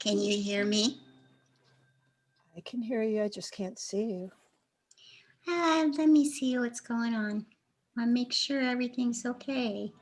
Can you hear me? I can hear you. I just can't see you. Let me see what's going on. I'll make sure everything's okay.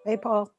Hey, Paul.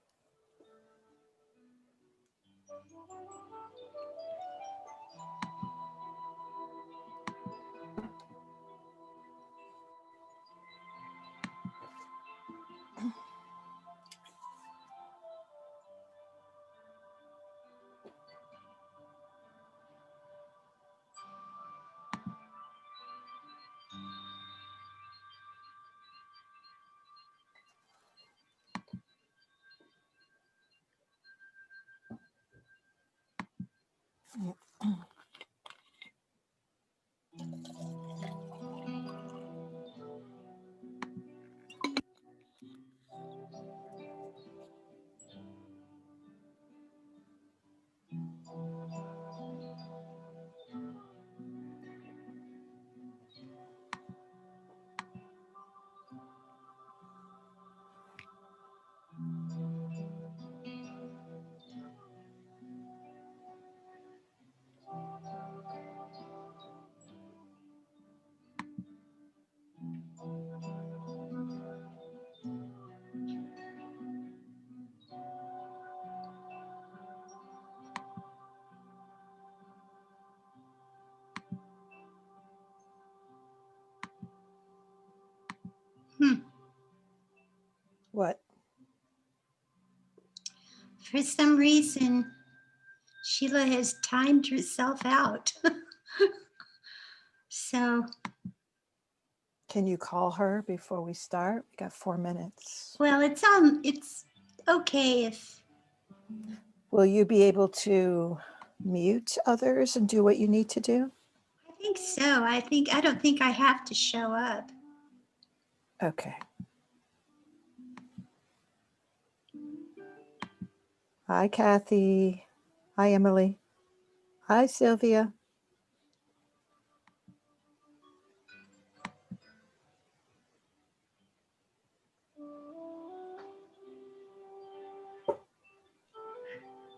What? For some reason, Sheila has timed herself out. So. Can you call her before we start? We got 4 minutes. Well, it's okay if. Will you be able to mute others and do what you need to do? I think so. I don't think I have to show up. Okay. Hi, Kathy. Hi, Emily. Hi, Sylvia.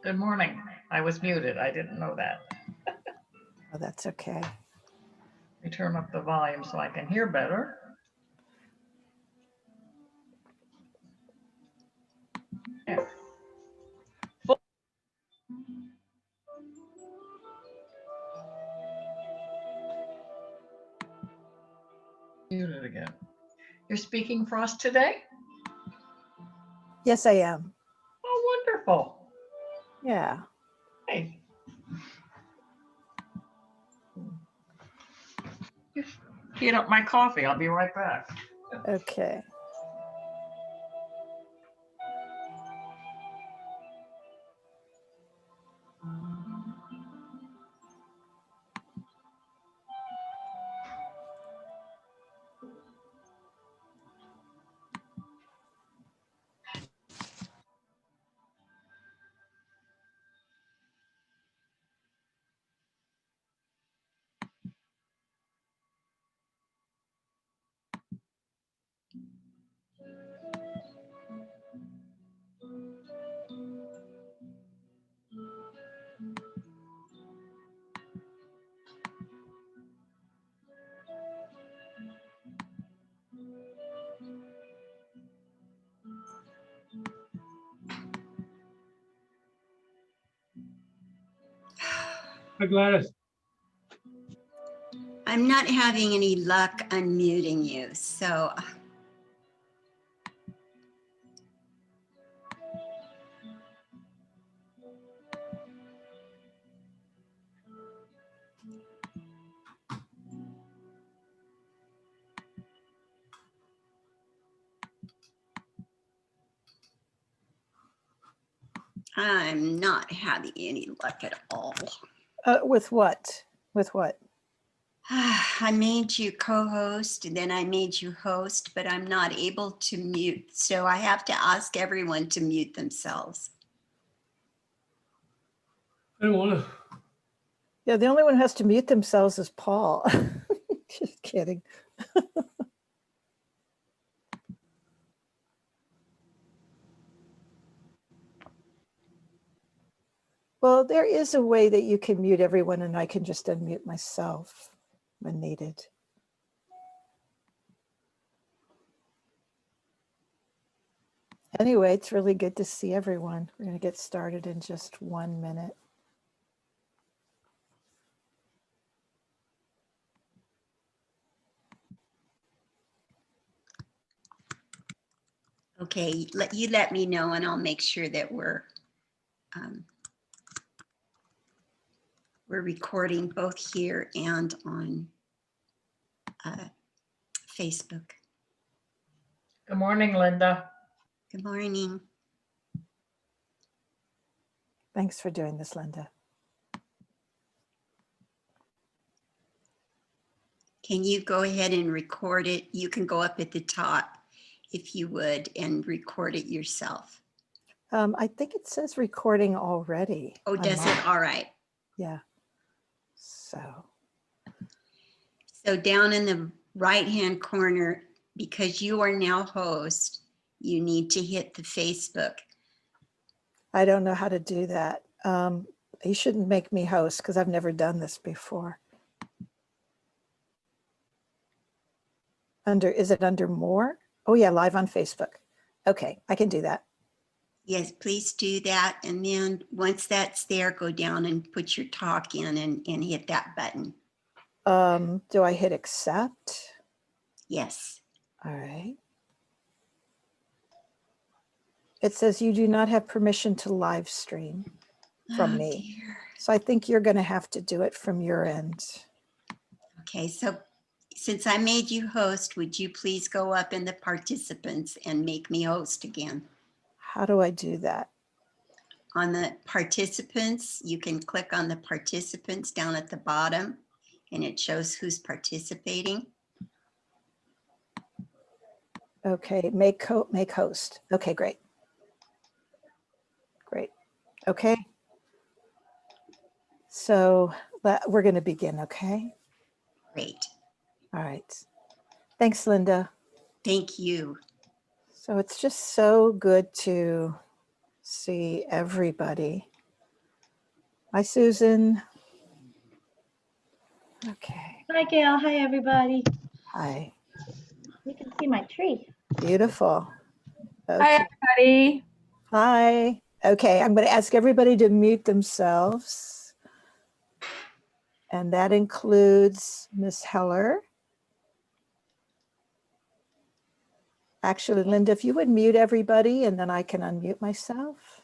Good morning. I was muted. I didn't know that. Oh, that's okay. Let me turn up the volume so I can hear better. Yeah. Muted again. You're speaking for us today? Yes, I am. Oh, wonderful. Yeah. Hey. Heat up my coffee. I'll be right back. Okay. Hi, Gladys. I'm not having any luck unmuting you, so I'm not having any luck at all. With what? With what? I made you co-host and then I made you host, but I'm not able to mute. So I have to ask everyone to mute themselves. I don't want to. Yeah, the only one who has to mute themselves is Paul. Just kidding. Well, there is a way that you can mute everyone and I can just unmute myself when needed. Anyway, it's really good to see everyone. We're going to get started in just 1 minute. Okay, let me know and I'll make sure that we're recording both here and on Facebook. Good morning, Linda. Good morning. Thanks for doing this, Linda. Can you go ahead and record it? You can go up at the top if you would and record it yourself. I think it says recording already. Oh, on does mine. it? All right. Yeah. So, So down in the right-hand corner, because you are now host, you need to hit the Facebook. I don't know how to do that. You shouldn't make me host because I've never done this before. Is it under more? Oh yeah, live on Facebook. Okay, I can do that. Yes, please do that. And then once that's there, go down and put your talk in and hit that button. Do I hit accept? Yes. All right. It says you do not have permission to live stream from Oh, me. dear. So I think you're going to have to do it from your end. Okay, so since I made you host, would you please go up in the participants and make me host again? How do I do that? On the participants, you can click on the participants down at the bottom and it shows who's participating. Okay, make host. Okay, great. Great. Okay. So we're going to begin, okay? Great. All right. Thanks, Linda. Thank you. So it's just so good to see everybody. Hi, Susan. Okay. Hi, Gail. Hi, everybody. Hi. You can see my tree. Beautiful. Hi, Okay. everybody. Hi. Okay, I'm going to ask everybody to mute themselves. And that includes Miss Heller. Actually, Linda, if you would mute everybody and then I can unmute myself.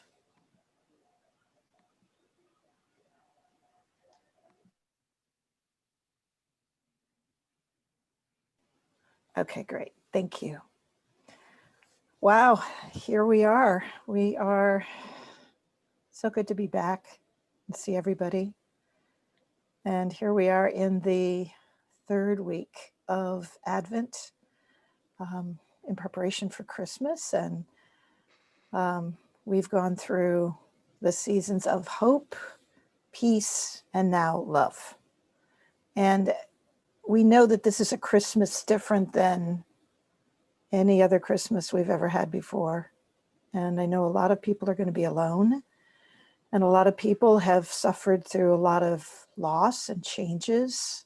Okay, great. Thank you. Wow, here we are. We are so good to be back and see everybody. And here we are in the third week of Advent in preparation for Christmas. And we've gone through the seasons of hope, peace, and now love. And we know that this is a Christmas different than any other Christmas we've ever had before. And I know a lot of people are going to be alone. And a lot of people have suffered through a lot of loss and changes.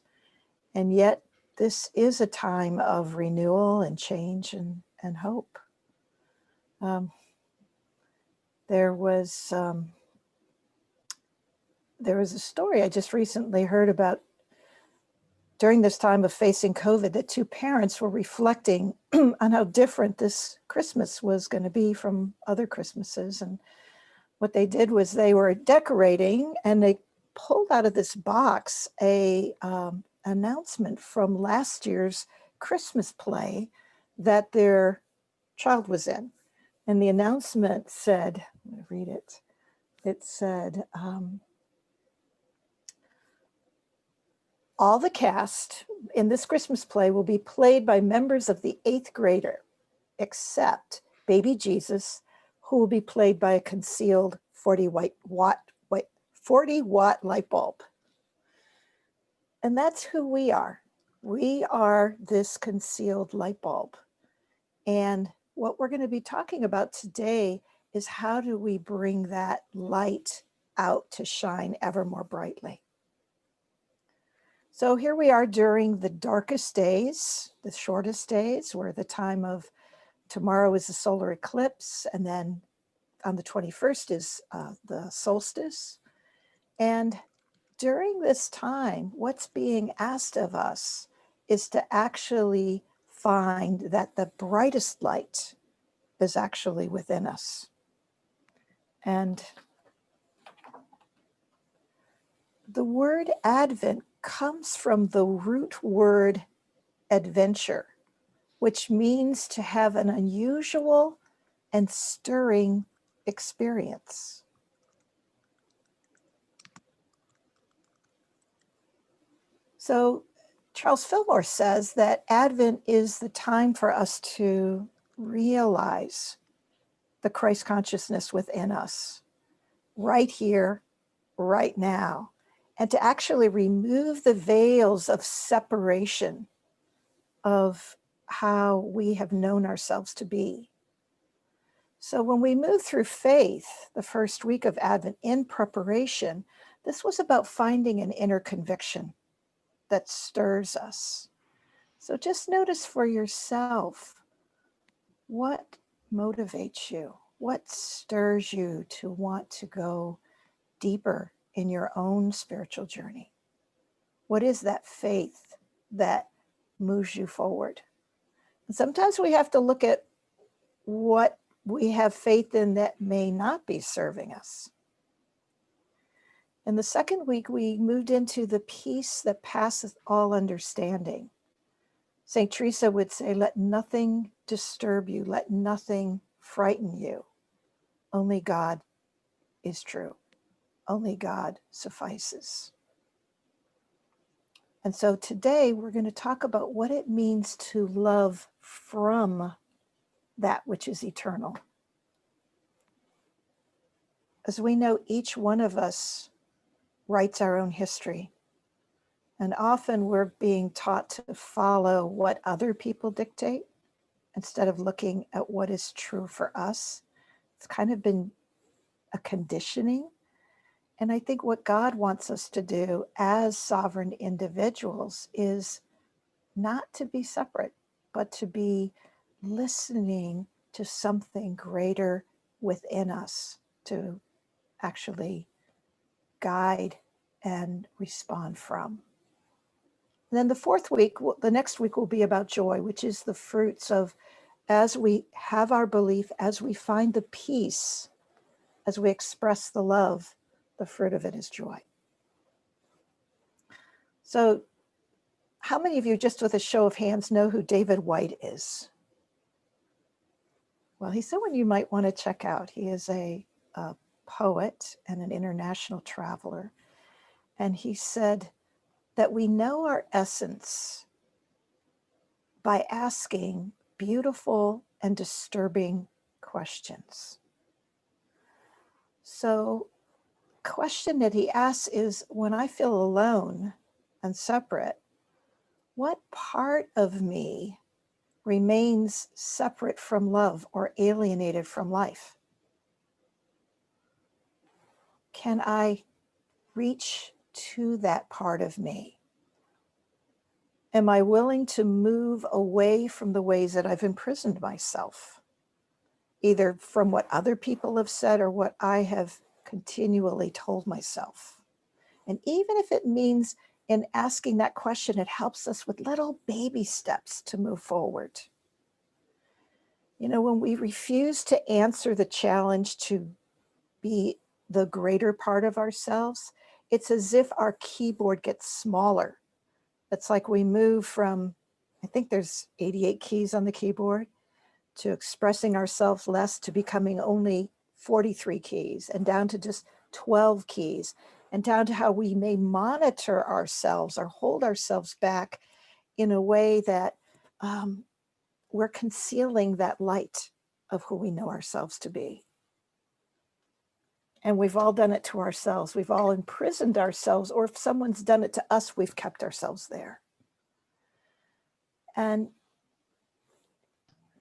And yet this is a time of renewal and change and hope. There was there was a story I just recently heard about during this time of facing COVID, that two parents were reflecting on how different this Christmas was going to be from other Christmases. And what they did was they were decorating, and they pulled out of this box a announcement from last year's Christmas play that their child was in. And the announcement said, I'm going to read it. It said, all the cast in this Christmas play will be played by members of the 8th grader, except baby Jesus, who will be played by a concealed 40-watt light bulb. And that's who we are. We are this concealed light bulb. And what we're going to be talking about today is how do we bring that light out to shine ever more brightly. So here we are during the darkest days, the shortest days, where the time of tomorrow is the solar eclipse, and then on the 21st is the solstice. And during this time, what's being asked of us is to actually find that the brightest light is actually within us. And the word Advent comes from the root word adventure, which means to have an unusual and stirring experience. So Charles Fillmore says that Advent is the time for us to realize the Christ consciousness within us, right here, right now, and to actually remove the veils of separation of how we have known ourselves to be. So when we move through faith, the first week of Advent in preparation, this was about finding an inner conviction that stirs us. So just notice for yourself, what motivates you? What stirs you to want to go deeper in your own spiritual journey? What is that faith that moves you forward? And sometimes we have to look at what we have faith in that may not be serving us. In the second week, we moved into the peace that passeth all understanding. St. Teresa would say, let nothing disturb you, let nothing frighten you. Only God is true. Only God suffices. And so today we're going to talk about what it means to love from that which is eternal. As we know, each one of us writes our own history. And often we're being taught to follow what other people dictate instead of looking at what is true for us. It's kind of been a conditioning. And I think what God wants us to do as sovereign individuals is not to be separate, but to be listening to something greater within us to actually guide and respond from. And then the fourth week, the next week will be about joy, which is the fruits of, as we have our belief, as we find the peace, as we express the love, the fruit of it is joy. So how many of you, just with a show of hands, know who David White is? Well, he's someone you might want to check out. He is a poet and an international traveler. And he said that we know our essence by asking beautiful and disturbing questions. So, question that he asks is, when I feel alone and separate, what part of me remains separate from love or alienated from life? Can I reach to that part of me? Am I willing to move away from the ways that I've imprisoned myself, either from what other people have said or what I have continually told myself? And even if it means in asking that question, it helps us with little baby steps to move forward. You know, when we refuse to answer the challenge to be the greater part of ourselves, it's as if our keyboard gets smaller. It's like we move from, I think there's 88 keys on the keyboard, to expressing ourselves less, to becoming only 43 keys, and down to just 12 keys, and down to how we may monitor ourselves or hold ourselves back in a way that we're concealing that light of who we know ourselves to be. And we've all done it to ourselves. We've all imprisoned ourselves, or if someone's done it to us, we've kept ourselves there. And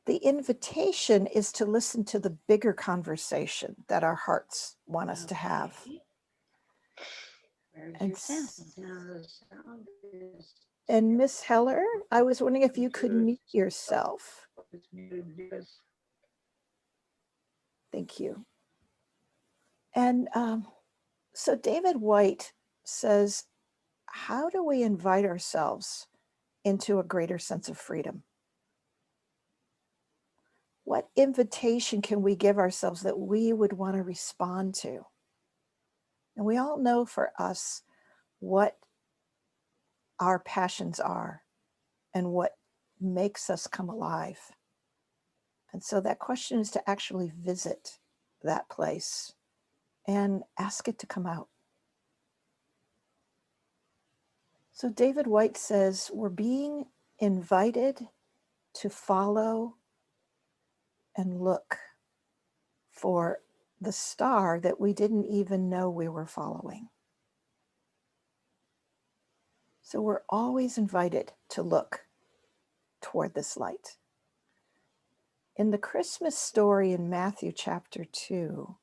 the invitation is to listen to the bigger conversation that our hearts want us to have. And Miss Heller, I was wondering if you could mute yourself. Thank you. And so David White says, how do we invite ourselves into a greater sense of freedom? What invitation can we give ourselves that we would want to respond to? And we all know for us what our passions are and what makes us come alive. And so that question is to actually visit that place and ask it to come out. So David White says, we're being invited to follow and look for the star that we didn't even know we were following. So we're always invited to look toward this light. In the Christmas story in Matthew chapter 2,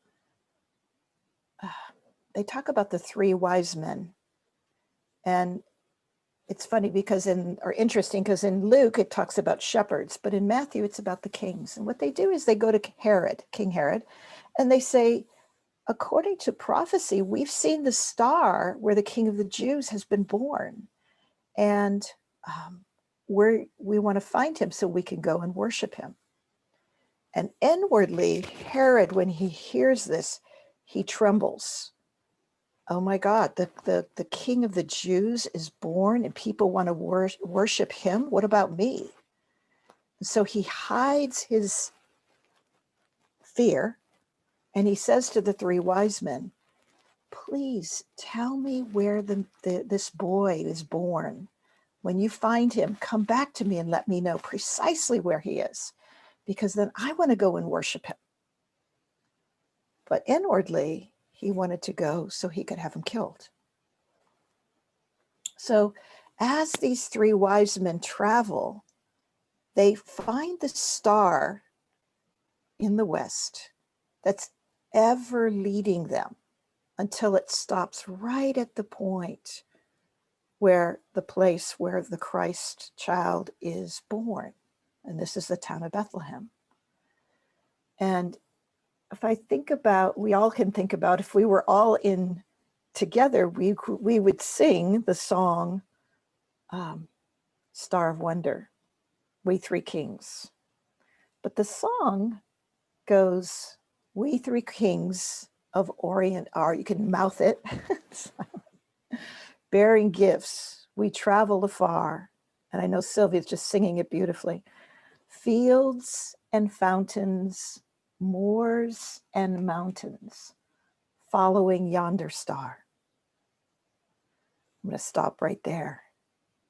they talk about the three wise men. And it's funny because interesting because in Luke, it talks about shepherds, but in Matthew, it's about the kings. And what they do is they go to King Herod, and they say, according to prophecy, we've seen the star where the King of the Jews has been born. And we want to find him so we can go and worship him. And inwardly, Herod, when he hears this, he trembles. Oh my God, the King of the Jews is born and people want to worship him. What about me? So he hides his fear and he says to the three wise men, please tell me where this boy is born. When you find him, come back to me and let me know precisely where he is, because then I want to go and worship him. But inwardly, he wanted to go so he could have him killed. So as these three wise men travel, they find the star in the west that's ever leading them until it stops right at the point where the place where the Christ child is born. And this is the town of Bethlehem. And if I think about, we all can think about, if we were all in together, we would sing the song, Star of Wonder, We Three Kings. But the song goes, we three kings of Orient are, you can mouth it, bearing gifts, we travel afar. And I know Sylvia's just singing it beautifully. Fields and fountains, moors and mountains, following yonder star. I'm going to stop right there.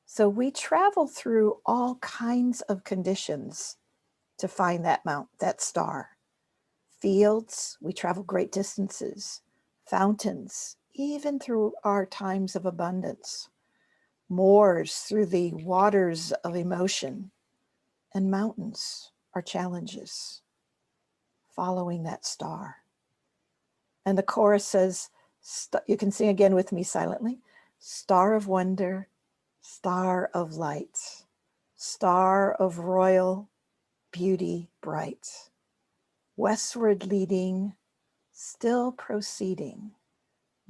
So we travel through all kinds of conditions to find that star. Fields, we travel great distances. Fountains, even through our times of abundance. Moors, through the waters of emotion. And mountains are challenges. Following that star. And the chorus says, you can sing again with me silently. Star of wonder, star of light, star of royal beauty bright, westward leading, still proceeding,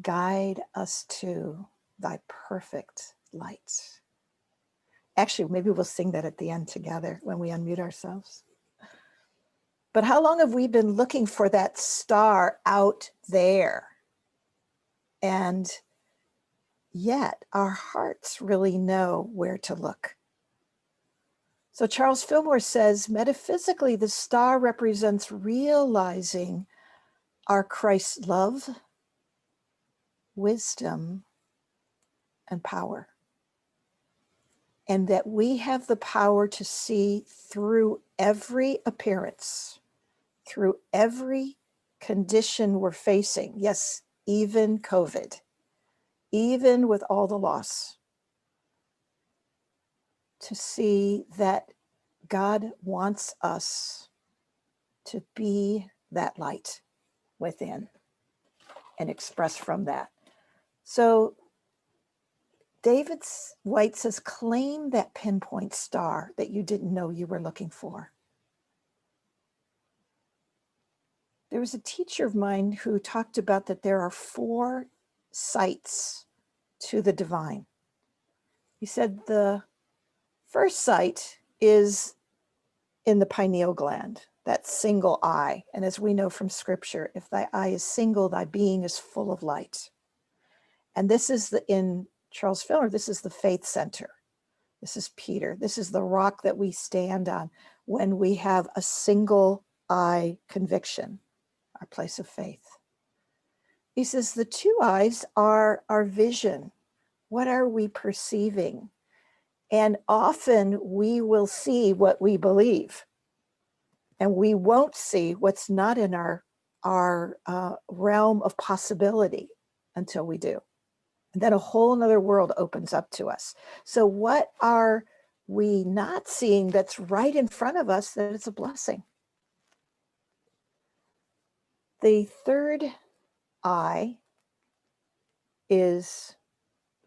guide us to thy perfect light. Actually, maybe we'll sing that at the end together when we unmute ourselves. But how long have we been looking for that star out there? And yet our hearts really know where to look. So Charles Fillmore says, metaphysically, the star represents realizing our Christ's love, wisdom, and power. And that we have the power to see through every appearance, through every condition we're facing. Yes, even COVID, even with all the loss, to see that God wants us to be that light within and express from that. So David White says, claim that pinpoint star that you didn't know you were looking for. There was a teacher of mine who talked about that there are 4 sights to the divine. He said the first sight is in the pineal gland, that single eye. And as we know from scripture, if thy eye is single, thy being is full of light. And this is in Charles Fillmore, this is the faith center. This is Peter. This is the rock that we stand on when we have a single eye conviction, our place of faith. He says the 2 eyes are our vision. What are we perceiving? And often we will see what we believe, and we won't see what's not in our realm of possibility until we do. And then a whole nother world opens up to us. So what are we not seeing that's right in front of us that is a blessing? The third eye is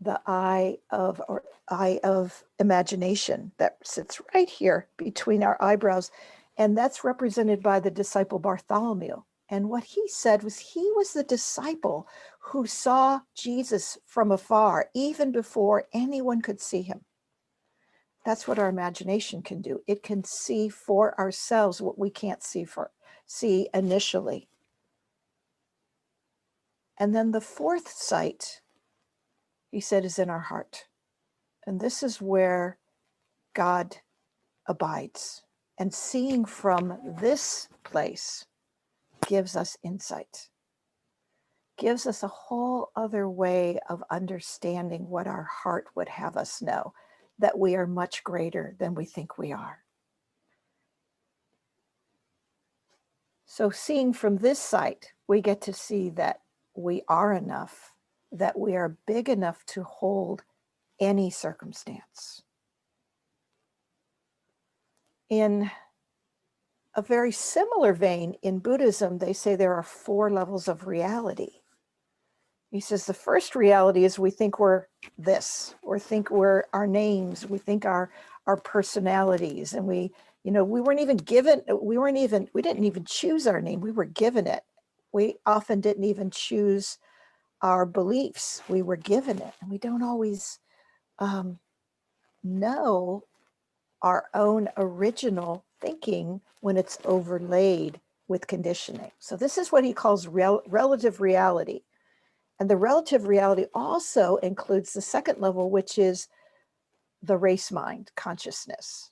the eye of imagination that sits right here between our eyebrows. And that's represented by the disciple Bartholomew. And what he said was he was the disciple who saw Jesus from afar, even before anyone could see him. That's what our imagination can do. It can see for ourselves what we can't see initially. And then the 4th sight, he said, is in our heart. And this is where God abides. And seeing from this place gives us insight, gives us a whole other way of understanding what our heart would have us know, that we are much greater than we think we are. So seeing from this sight, we get to see that we are enough, that we are big enough to hold any circumstance. In a very similar vein, in Buddhism, they say there are 4 levels of reality. He says the first reality is we think we're this, or think we're our names, we think our personalities, and we didn't even choose our name, we were given it. We often didn't even choose our beliefs, we were given it, and we don't always know our own original thinking when it's overlaid with conditioning. So this is what he calls relative reality. And the relative reality also includes the second level, which is the race mind consciousness.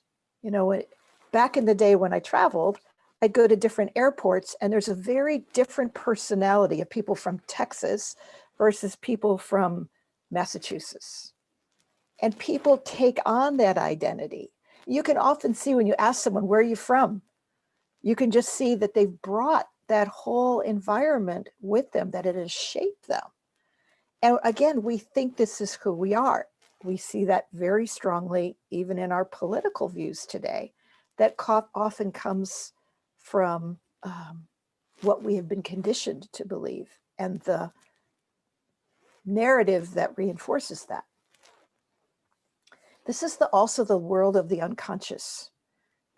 Back in the day when I traveled, I'd go to different airports, and there's a very different personality of people from Texas versus people from Massachusetts. And people take on that identity. You can often see when you ask someone, where are you from? You can just see that they've brought that whole environment with them, that it has shaped them. And again, we think this is who we are. We see that very strongly even in our political views today, that often comes from what we have been conditioned to believe and the narrative that reinforces that. This is also the world of the unconscious.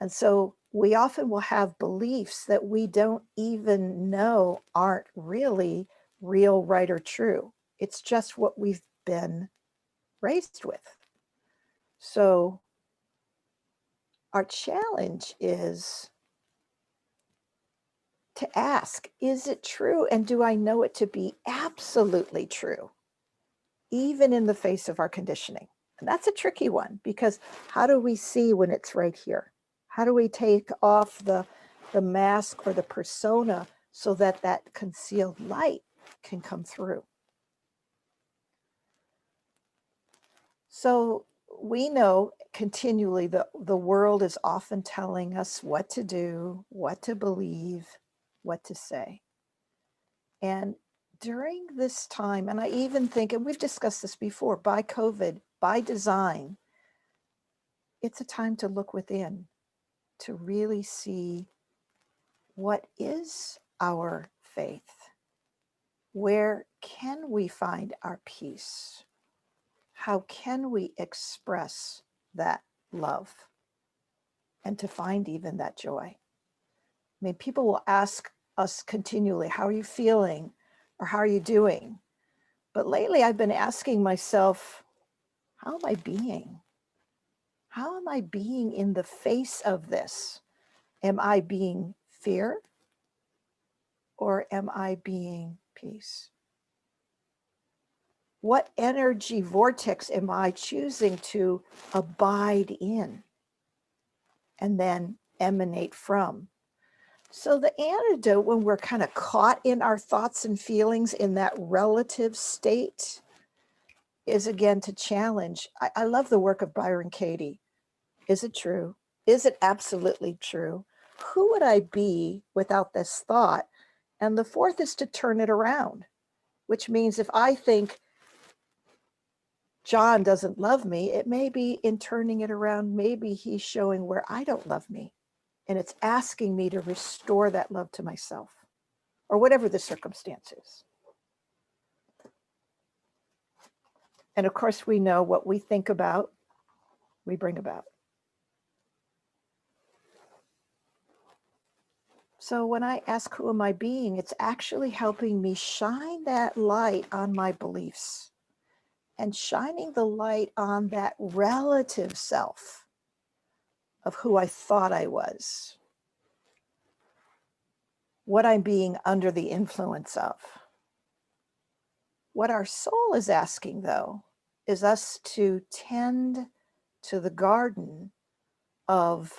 And so we often will have beliefs that we don't even know aren't really real, right, or true. It's just what we've been raised with. So our challenge is to ask, is it true? And do I know it to be absolutely true, even in the face of our conditioning? And that's a tricky one, because how do we see when it's right here? How do we take off the mask or the persona so that that concealed light can come through? So we know continually that the world is often telling us what to do, what to believe, what to say. And during this time, and I even think, and we've discussed this before, by COVID, by design, it's a time to look within, to really see what is our faith? Where can we find our peace? How can we express that love and to find even that joy? I mean, people will ask us continually, how are you feeling? Or how are you doing? But lately I've been asking myself, how am I being? How am I being in the face of this? Am I being fear? Or am I being peace? What energy vortex am I choosing to abide in and then emanate from? So the antidote when we're kind of caught in our thoughts and feelings in that relative state is, again, to challenge. I love the work of Byron Katie. Is it true? Is it absolutely true? Who would I be without this thought? And the fourth is to turn it around, which means if I think John doesn't love me, it may be in turning it around, maybe he's showing where I don't love me. And it's asking me to restore that love to myself, or whatever the circumstance is. And of course, we know what we think about, we bring about. So when I ask, who am I being? It's actually helping me shine that light on my beliefs and shining the light on that relative self of who I thought I was, what I'm being under the influence of. What our soul is asking, though, is us to tend to the garden of,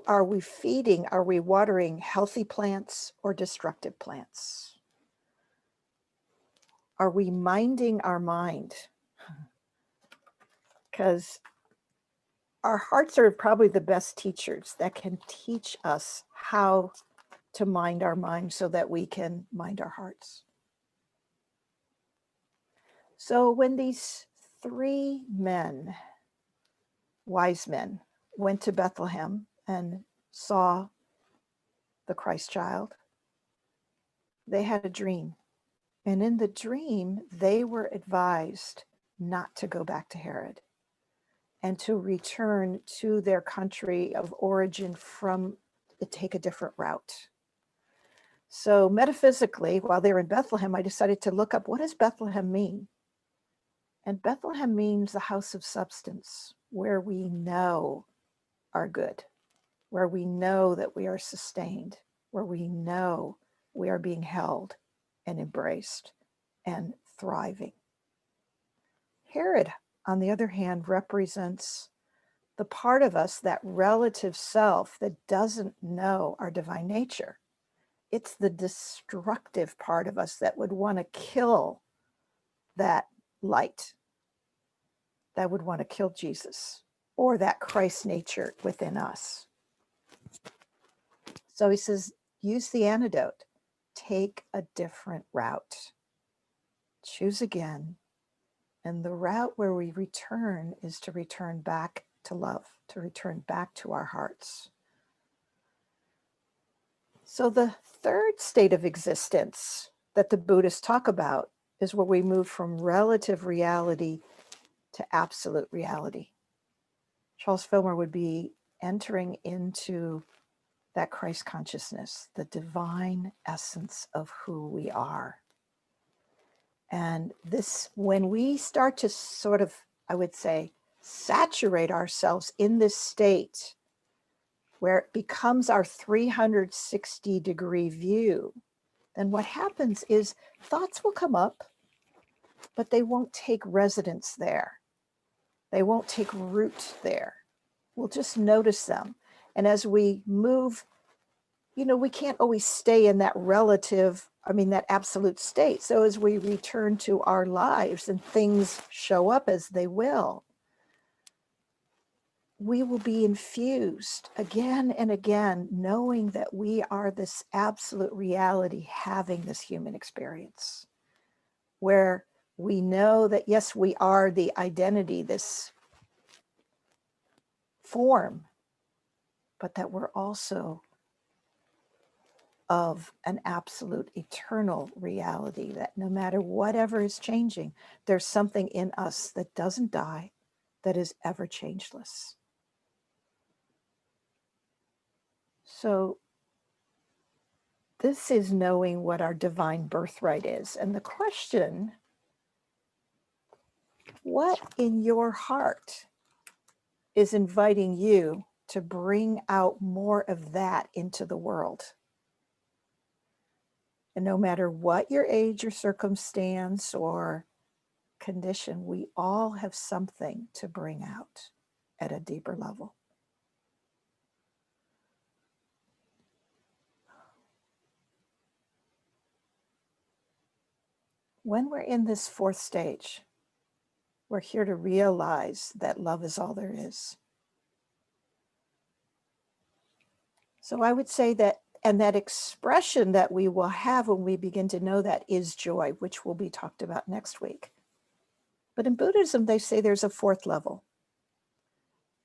are we feeding, are we watering healthy plants or destructive plants? Are we minding our mind? Because our hearts are probably the best teachers that can teach us how to mind our mind so that we can mind our hearts. So when these three men, wise men, went to Bethlehem and saw the Christ child, they had a dream. And in the dream, they were advised not to go back to Herod and to return to their country of origin take a different route. So metaphysically, while they were in Bethlehem, I decided to look up, what does Bethlehem mean? And Bethlehem means the house of substance, where we know are good, where we know that we are sustained, where we know we are being held and embraced and thriving. Herod, on the other hand, represents the part of us, that relative self that doesn't know our divine nature. It's the destructive part of us that would want to kill that light, that would want to kill Jesus or that Christ nature within us. So he says, use the antidote, take a different route, choose again. And the route where we return is to return back to love, to return back to our hearts. So the third state of existence that the Buddhists talk about is where we move from relative reality to absolute reality. Charles Fillmore would be entering into that Christ consciousness, the divine essence of who we are. And this, when we start to sort of, I would say, saturate ourselves in this state where it becomes our 360-degree view, then what happens is thoughts will come up, but they won't take residence there. They won't take root there. We'll just notice them. And as we move, we can't always stay in that that absolute state. So as we return to our lives and things show up as they will, we will be infused again and again, knowing that we are this absolute reality having this human experience, where we know that, yes, we are the identity, this form, but that we're also of an absolute eternal reality, that no matter whatever is changing, there's something in us that doesn't die, that is ever changeless. So this is knowing what our divine birthright is. And the question, what in your heart is inviting you to bring out more of that into the world? And no matter what your age or circumstance or condition, we all have something to bring out at a deeper level. When we're in this fourth stage, we're here to realize that love is all there is. So I would say that, and that expression that we will have when we begin to know that is joy, which will be talked about next week. But in Buddhism, they say there's a fourth level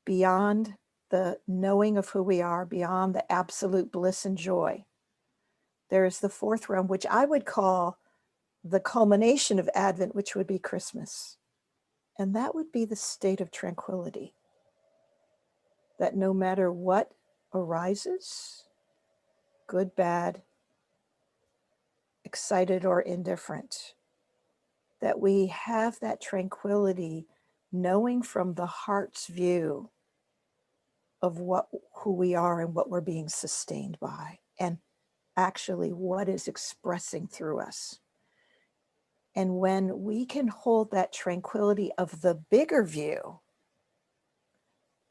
beyond the knowing of who we are, beyond the absolute bliss and joy. There is the fourth realm, which I would call the culmination of Advent, which would be Christmas. And that would be the state of tranquility, that no matter what arises, good, bad, excited or indifferent, that we have that tranquility, knowing from the heart's view of who we are and what we're being sustained by, and actually what is expressing through us. And when we can hold that tranquility of the bigger view,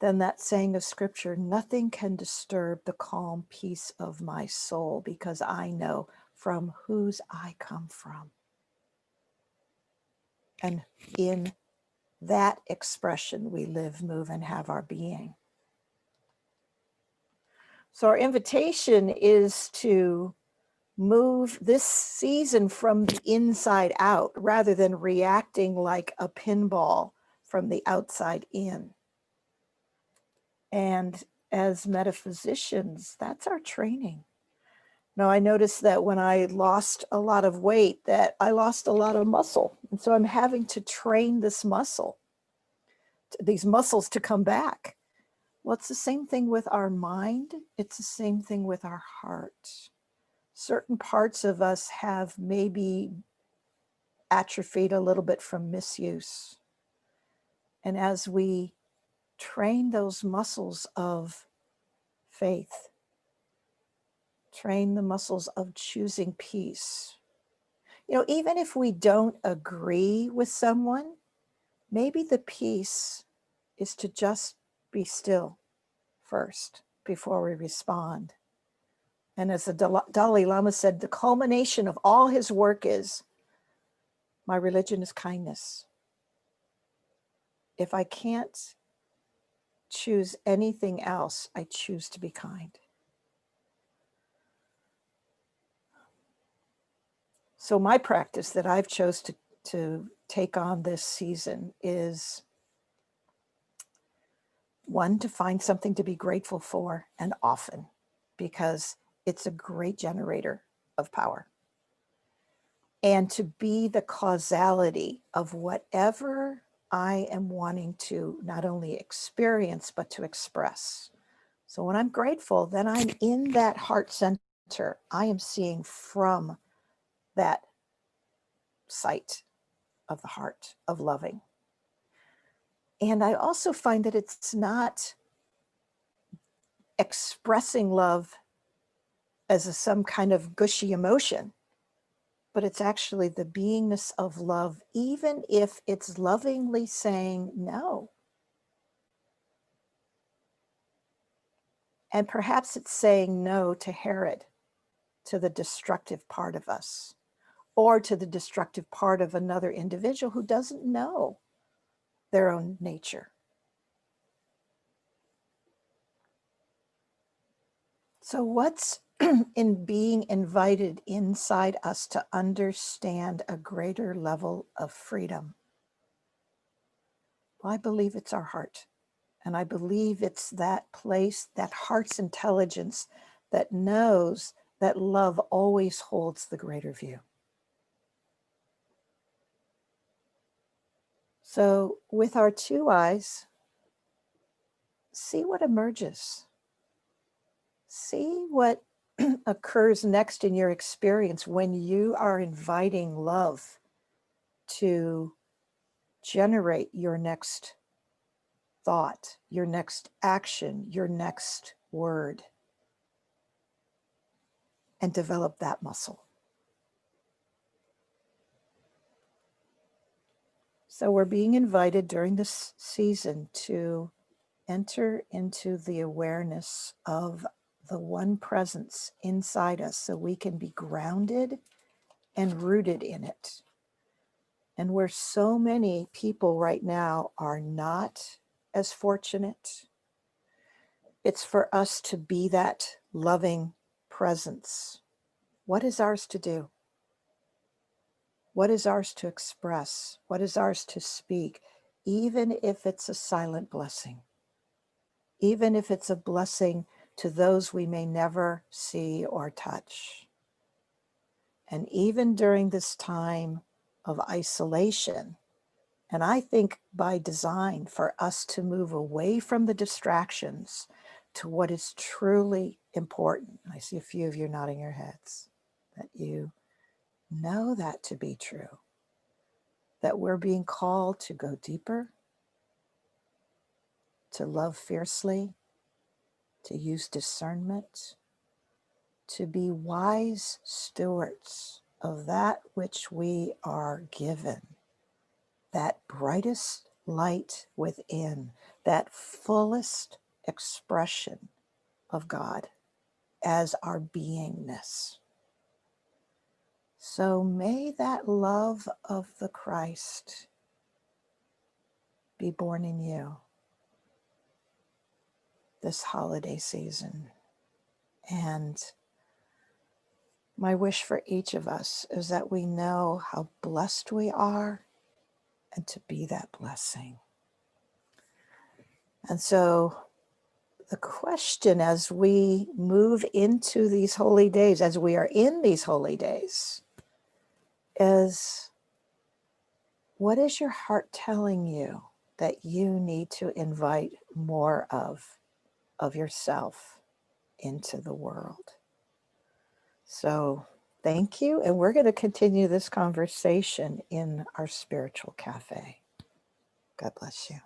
then that saying of scripture, nothing can disturb the calm peace of my soul, because I know from whose I come from. And in that expression, we live, move, and have our being. So our invitation is to move this season from the inside out, rather than reacting like a pinball from the outside in. And as metaphysicians, that's our training. Now, I noticed that when I lost a lot of weight, that I lost a lot of muscle. And so I'm having to train this muscle, these muscles to come back. Well, it's the same thing with our mind. It's the same thing with our heart. Certain parts of us have maybe atrophied a little bit from misuse. And as we train those muscles of faith, train the muscles of choosing peace. Even if we don't agree with someone, maybe the peace is to just be still first before we respond. And as the Dalai Lama said, the culmination of all his work is, my religion is kindness. If I can't choose anything else, I choose to be kind. So my practice that I've chose to take on this season is, one, to find something to be grateful for, and often, because it's a great generator of power. And to be the causality of whatever I am wanting to not only experience, but to express. So when I'm grateful, then I'm in that heart center. I am seeing from that sight of the heart of loving. And I also find that it's not expressing love as some kind of gushy emotion, but it's actually the beingness of love, even if it's lovingly saying no. And perhaps it's saying no to Herod, to the destructive part of us, or to the destructive part of another individual who doesn't know their own nature. So what's in being invited inside us to understand a greater level of freedom? Well, I believe it's our heart. And I believe it's that place, that heart's intelligence that knows that love always holds the greater view. So with our two eyes, see what emerges. See what occurs next in your experience when you are inviting love to generate your next thought, your next action, your next word, and develop that muscle. So we're being invited during this season to enter into the awareness of the one presence inside us so we can be grounded and rooted in it. And where so many people right now are not as fortunate, it's for us to be that loving presence. What is ours to do? What is ours to express? What is ours to speak? Even if it's a silent blessing, even if it's a blessing to those we may never see or touch. And even during this time of isolation, and I think by design for us to move away from the distractions to what is truly important. I see a few of you nodding your heads, that you know that to be true, that we're being called to go deeper, to love fiercely, to use discernment, to be wise stewards of that which we are given, that brightest light within, that fullest expression of God as our beingness. So may that love of the Christ be born in you this holiday season. And my wish for each of us is that we know how blessed we are and to be that blessing. And so the question as we move into these holy days, as we are in these holy days, is what is your heart telling you that you need to invite more of yourself into the world? So thank you. And we're going to continue this conversation in our spiritual cafe. God bless you.